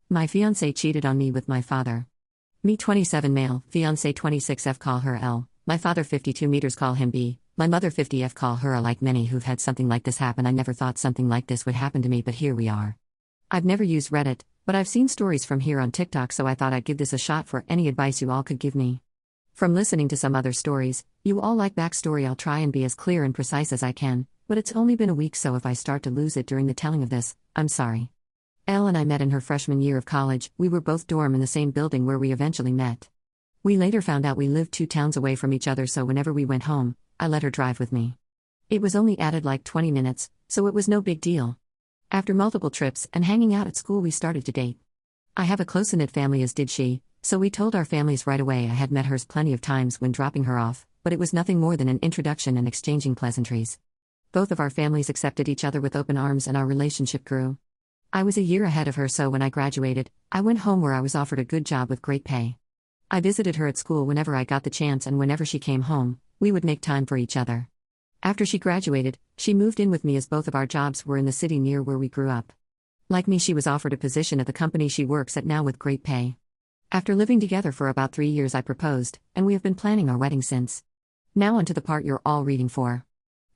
My fiancé cheated on me with my father. Me 27 male, fiancé 26F call her L, my father 52 meters call him B, my mother 50F call her A. Like many who've had something like this happen, I never thought something like this would happen to me, but here we are. I've never used Reddit, but I've seen stories from here on TikTok, so I thought I'd give this a shot for any advice you all could give me. From listening to some other stories, you all like backstory. I'll try and be as clear and precise as I can, but it's only been a week, so if I start to lose it during the telling of this, I'm sorry. Elle and I met in her freshman year of college. We were both dorm in the same building where we eventually met. We later found out we lived 2 towns away from each other, so whenever we went home, I let her drive with me. It was only added like 20 minutes, so it was no big deal. After multiple trips and hanging out at school, we started to date. I have a close-knit family, as did she, so we told our families right away. I had met hers plenty of times when dropping her off, but it was nothing more than an introduction and exchanging pleasantries. Both of our families accepted each other with open arms, and our relationship grew. I was a year ahead of her, so when I graduated, I went home where I was offered a good job with great pay. I visited her at school whenever I got the chance, and whenever she came home, we would make time for each other. After she graduated, she moved in with me as both of our jobs were in the city near where we grew up. Like me, she was offered a position at the company she works at now with great pay. After living together for about 3 years, I proposed, and we have been planning our wedding since. Now onto the part you're all reading for.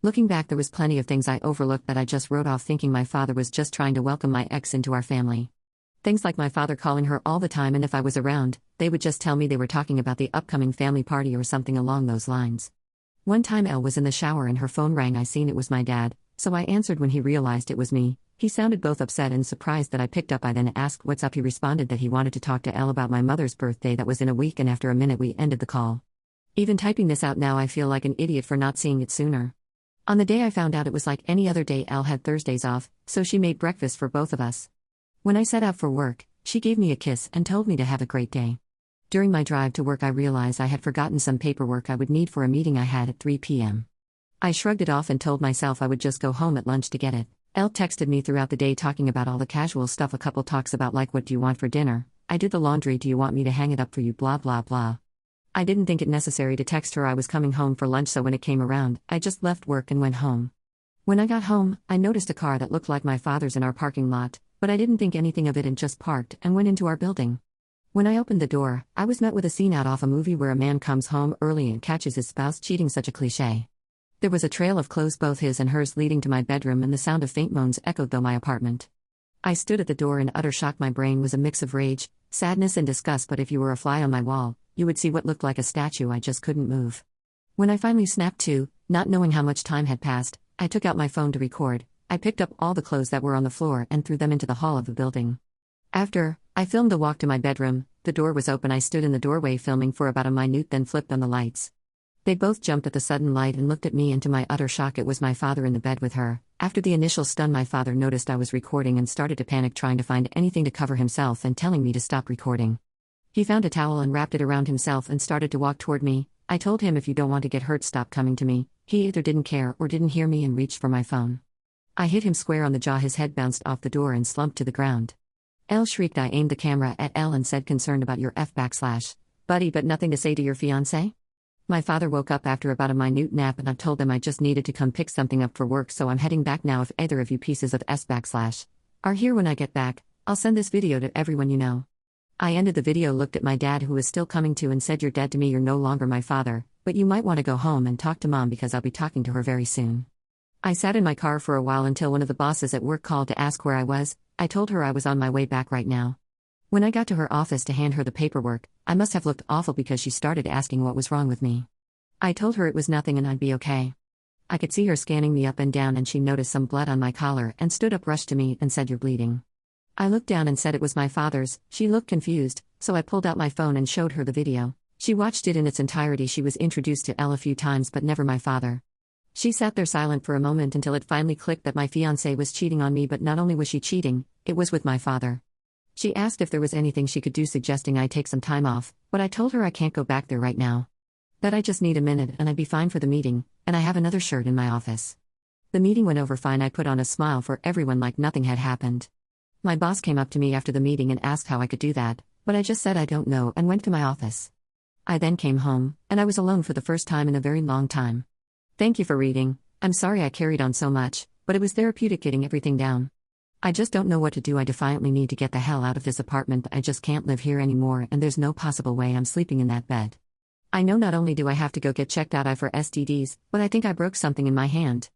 Looking back, there was plenty of things I overlooked that I just wrote off, thinking my father was just trying to welcome my ex into our family. Things like my father calling her all the time, and if I was around, they would just tell me they were talking about the upcoming family party or something along those lines. One time Elle was in the shower and her phone rang. I seen it was my dad, so I answered. When he realized it was me, he sounded both upset and surprised that I picked up. I then asked what's up. He responded that he wanted to talk to Elle about my mother's birthday that was in a week, and after a minute we ended the call. Even typing this out now, I feel like an idiot for not seeing it sooner. On the day I found out, it was like any other day. Elle had Thursdays off, so she made breakfast for both of us. When I set out for work, she gave me a kiss and told me to have a great day. During my drive to work, I realized I had forgotten some paperwork I would need for a meeting I had at 3 p.m. I shrugged it off and told myself I would just go home at lunch to get it. Elle texted me throughout the day talking about all the casual stuff a couple talks about, like what do you want for dinner, I did the laundry, do you want me to hang it up for you, blah blah blah. I didn't think it necessary to text her I was coming home for lunch, so when it came around, I just left work and went home. When I got home, I noticed a car that looked like my father's in our parking lot, but I didn't think anything of it and just parked and went into our building. When I opened the door, I was met with a scene out of a movie where a man comes home early and catches his spouse cheating, such a cliché. There was a trail of clothes, both his and hers, leading to my bedroom, and the sound of faint moans echoed through my apartment. I stood at the door in utter shock. My brain was a mix of rage, sadness and disgust, but if you were a fly on my wall, you would see what looked like a statue. I just couldn't move. When I finally snapped to, not knowing how much time had passed, I took out my phone to record. I picked up all the clothes that were on the floor and threw them into the hall of the building. After, I filmed the walk to my bedroom. The door was open. I stood in the doorway filming for about a minute, then flipped on the lights. They both jumped at the sudden light and looked at me, and to my utter shock, it was my father in the bed with her. After the initial stun, my father noticed I was recording and started to panic, trying to find anything to cover himself and telling me to stop recording. He found a towel and wrapped it around himself and started to walk toward me. I told him, if you don't want to get hurt, stop coming to me. He either didn't care or didn't hear me and reached for my phone. I hit him square on the jaw. His head bounced off the door and slumped to the ground. Elle shrieked. I aimed the camera at Elle and said, concerned about your buddy, but nothing to say to your fiancé? My father woke up after about a minute nap, and I told them I just needed to come pick something up for work, so I'm heading back now. If either of you pieces of are here when I get back, I'll send this video to everyone you know. I ended the video, looked at my dad, who was still coming to, and said, you're dead to me. You're no longer my father, but you might want to go home and talk to mom, because I'll be talking to her very soon. I sat in my car for a while until one of the bosses at work called to ask where I was. I told her I was on my way back right now. When I got to her office to hand her the paperwork, I must have looked awful because she started asking what was wrong with me. I told her it was nothing and I'd be okay. I could see her scanning me up and down, and she noticed some blood on my collar and stood up, rushed to me, and said, you're bleeding. I looked down and said it was my father's. She looked confused, so I pulled out my phone and showed her the video. She watched it in its entirety. She was introduced to Elle a few times, but never my father. She sat there silent for a moment until it finally clicked that my fiancé was cheating on me, but not only was she cheating, it was with my father. She asked if there was anything she could do, suggesting I take some time off, but I told her I can't go back there right now. That I just need a minute and I'd be fine for the meeting, and I have another shirt in my office. The meeting went over fine. I put on a smile for everyone like nothing had happened. My boss came up to me after the meeting and asked how I could do that, but I just said I don't know and went to my office. I then came home, and I was alone for the first time in a very long time. Thank you for reading. I'm sorry I carried on so much, but it was therapeutic getting everything down. I just don't know what to do. I defiantly need to get the hell out of this apartment. I just can't live here anymore, and there's no possible way I'm sleeping in that bed. I know not only do I have to go get checked out for STDs, but I think I broke something in my hand.